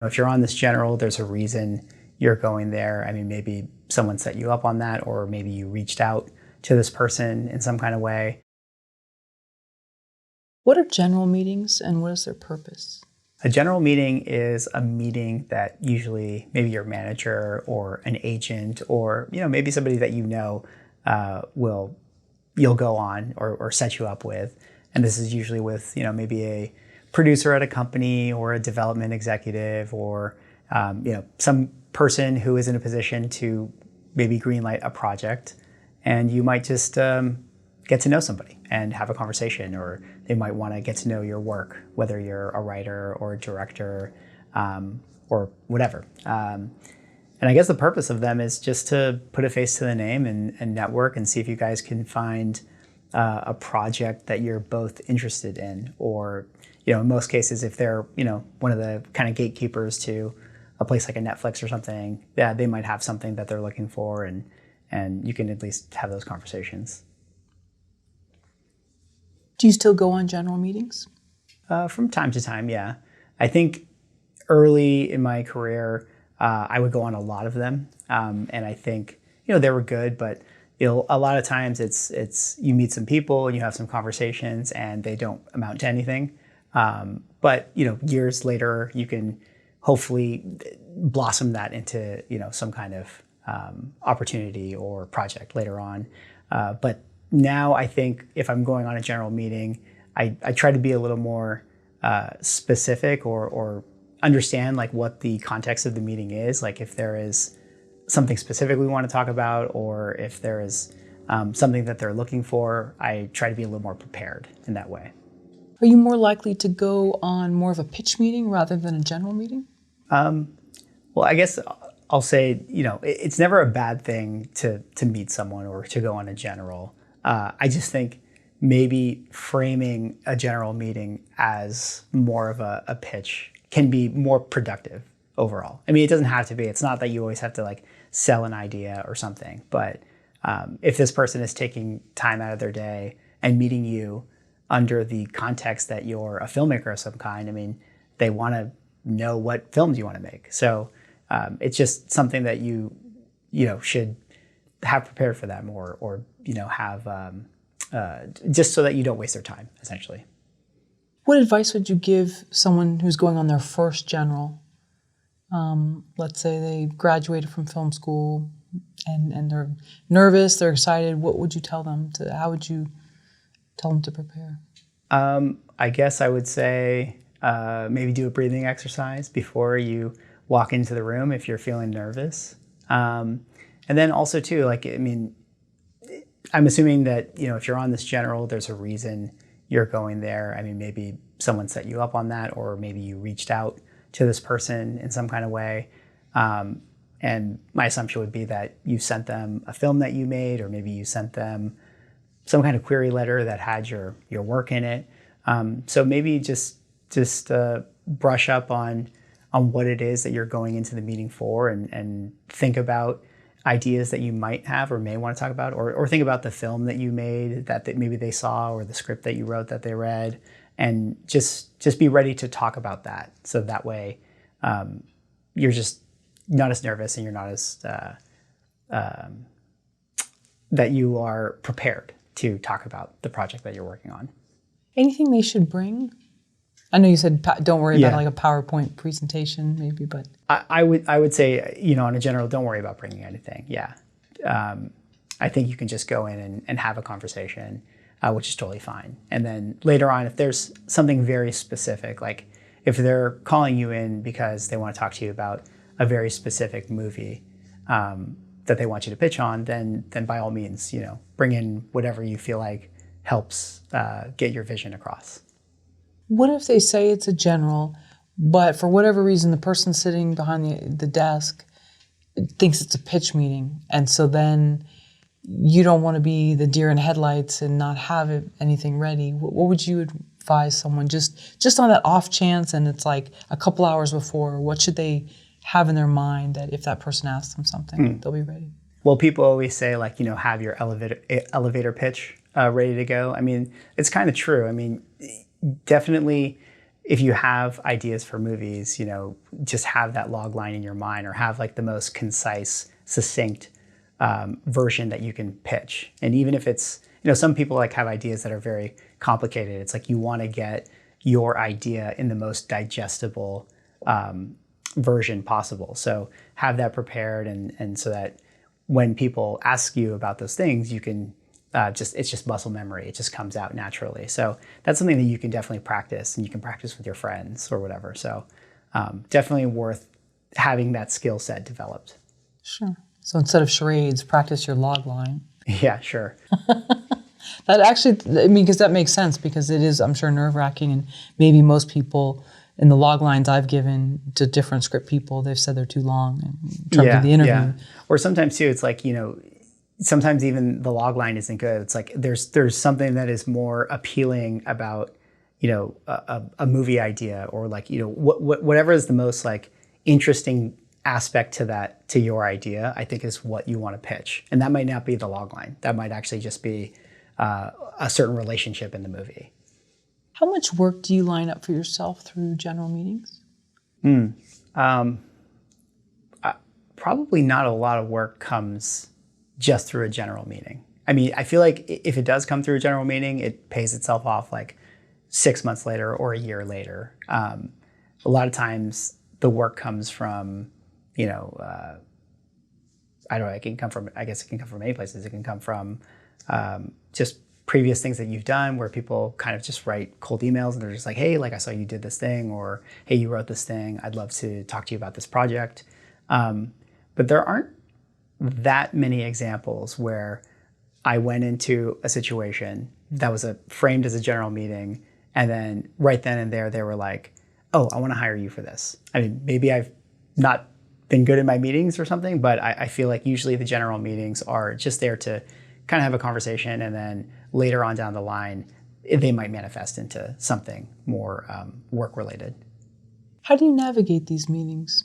If you're on this general, there's a reason you're going there. I mean, maybe someone set you up on that, or maybe you reached out to this person in some kind of way. What are general meetings and what is their purpose? A general meeting is a meeting that usually maybe your manager or an agent or maybe somebody that you'll go on or set you up with. And this is usually with maybe a producer at a company or a development executive or some person who is in a position to maybe greenlight a project. And you might just get to know somebody and have a conversation, or they might want to get to know your work, whether you're a writer or a director or whatever. And I guess the purpose of them is just to put a face to the name and network and see if you guys can find a project that you're both interested in, or in most cases, if they're one of the kind of gatekeepers to a place like a Netflix or something, yeah, they might have something that they're looking for, and you can at least have those conversations. Do you still go on general meetings? From time to time, yeah. I think early in my career, I would go on a lot of them, and I think they were good, but a lot of times it's you meet some people and you have some conversations and they don't amount to anything. But years later, you can hopefully blossom that into some kind of opportunity or project later on. But now I think if I'm going on a general meeting, I try to be a little more specific or understand like what the context of the meeting is. Like if there is something specific we want to talk about, or if there is something that they're looking for, I try to be a little more prepared in that way. Are you more likely to go on more of a pitch meeting rather than a general meeting? Well, I guess I'll say, it's never a bad thing to meet someone or to go on a general. I just think maybe framing a general meeting as more of a pitch can be more productive overall. I mean, it doesn't have to be. It's not that you always have to like sell an idea or something. But if this person is taking time out of their day and meeting you under the context that you're a filmmaker of some kind, I mean, they want to know what films you want to make. So it's just something that you should have prepared for them, or have just so that you don't waste their time, essentially. What advice would you give someone who's going on their first general? Let's say they graduated from film school and they're nervous, they're excited. What would you tell them how would you tell them to prepare? I guess I would say maybe do a breathing exercise before you walk into the room if you're feeling nervous. And then also too, I'm assuming that, if you're on this general, there's a reason you're going there. I mean, maybe someone set you up on that, or maybe you reached out to this person in some kind of way. And my assumption would be that you sent them a film that you made, or maybe you sent them some kind of query letter that had your work in it. So maybe just brush up on what it is that you're going into the meeting for, and think about ideas that you might have or may want to talk about, or think about the film that you made that maybe they saw, or the script that you wrote that they read, and just be ready to talk about that. So that way you're just not as nervous, and you're not as that you are prepared to talk about the project that you're working on. Anything they should bring? I know you said don't worry about like a PowerPoint presentation maybe, but I would say, on a general, don't worry about bringing anything. Yeah. I think you can just go in and have a conversation, which is totally fine. And then later on, if there's something very specific, like if they're calling you in because they want to talk to you about a very specific movie that they want you to pitch on, then by all means, bring in whatever you feel like helps get your vision across. What if they say it's a general, but for whatever reason, the person sitting behind the desk thinks it's a pitch meeting, and so then you don't want to be the deer in headlights and not have anything ready? What would you advise someone just on that off chance, and it's like a couple hours before? What should they have in their mind that if that person asks them something, they'll be ready? Well, people always say have your elevator pitch ready to go. I mean, it's kind of true. I mean, definitely, if you have ideas for movies, just have that log line in your mind, or have like the most concise, succinct version that you can pitch. And even if it's, some people like have ideas that are very complicated. It's like you want to get your idea in the most digestible version possible. So have that prepared, and so that when people ask you about those things, you can it's just muscle memory. It just comes out naturally. So that's something that you can definitely practice, and you can practice with your friends or whatever. So definitely worth having that skill set developed. Sure. So instead of charades, practice your log line. Yeah, sure. That actually, because that makes sense, because it is, I'm sure, nerve-wracking, and maybe most people in the log lines I've given to different script people, they've said they're too long in terms of the interview. Yeah. Or sometimes too, it's like, sometimes even the log line isn't good. It's like there's something that is more appealing about, a movie idea, or like, whatever is the most like interesting aspect to your idea, I think is what you want to pitch. And that might not be the log line. That might actually just be a certain relationship in the movie. How much work do you line up for yourself through general meetings? Probably not a lot of work comes just through a general meeting. I mean, I feel like if it does come through a general meeting, it pays itself off like 6 months later or a year later. A lot of times the work comes from, I don't know, I guess it can come from many places. It can come from just previous things that you've done, where people kind of just write cold emails and they're just like, hey, like I saw you did this thing, or hey, you wrote this thing. I'd love to talk to you about this project. But there aren't that many examples where I went into a situation that was framed as a general meeting, and then right then and there they were like, oh, I want to hire you for this. I mean, maybe I've not been good in my meetings or something, but I feel like usually the general meetings are just there to kind of have a conversation, and then later on down the line, they might manifest into something more work-related. How do you navigate these meetings?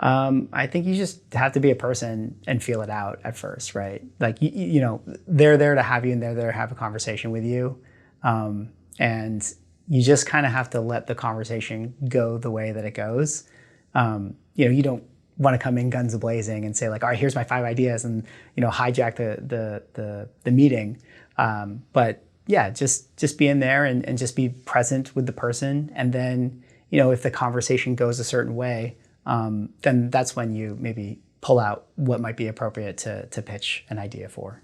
I think you just have to be a person and feel it out at first, right? Like, they're there to have you, and they're there to have a conversation with you. And you just kind of have to let the conversation go the way that it goes. You don't want to come in guns a-blazing and say like, all right, here's my 5 ideas, and, hijack the meeting. But yeah, just be in there and just be present with the person. And then, if the conversation goes a certain way, then that's when you maybe pull out what might be appropriate to pitch an idea for.